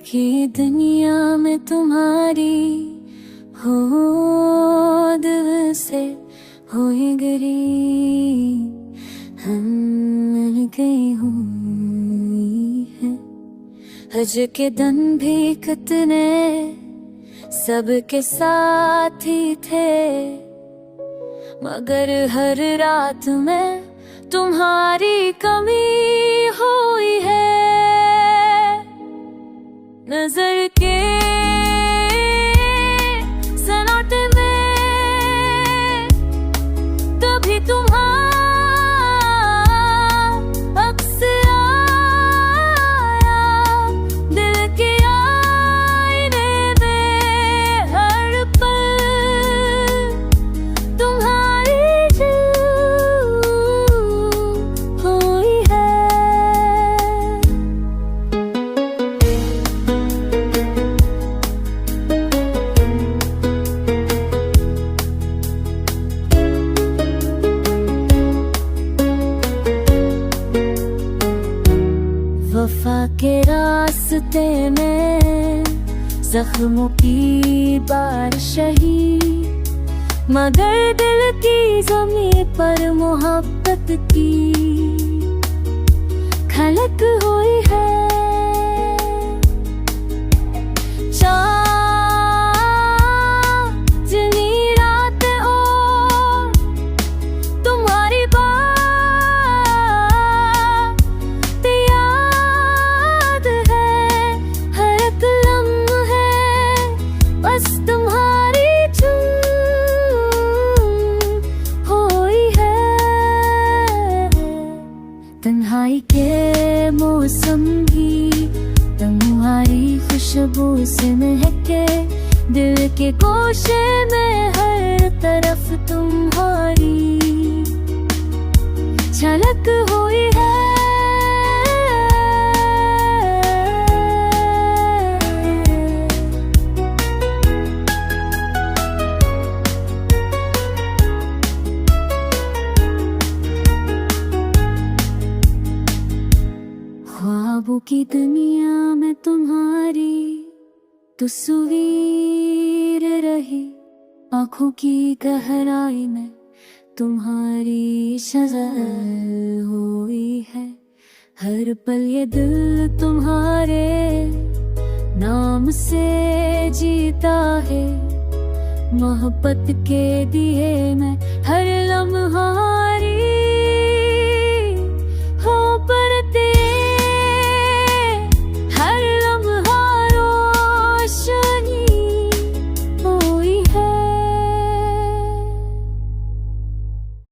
देखी दुनिया में तुम्हारी हो दिल से हो गरी हम मिल गई हुई है। हज के दिन भी कितने सबके साथ ही थे, मगर हर रात में तुम्हारी कमी हुई है। नजर के सन्नाटे में तभी तुम्हारा अक्स आया, दिल के आईने में हर पल तुम्हारी हुई है। वफा के रास्ते में जख्मों की बारिश ही, मगर दिल की ज़मीं पर मोहब्बत की खलक हुई है। चांदनी रात और तुम्हारी बात याद है, हर एक लम्हे बस तुम्हारी हुई है। तन्हाई के मौसम भी तुम्हारी खुशबू से महके, दिल के गोशे में हर तरफ तुम्हारी झलक हुई है। ख्वाबों की दुनिया में तुम्हारी तस्वीर रही, आँखों की गहराई में तुम्हारी शज़ल हुई है। हर पल ये दिल तुम्हारे नाम से जीता है, मोहब्बत के दिए में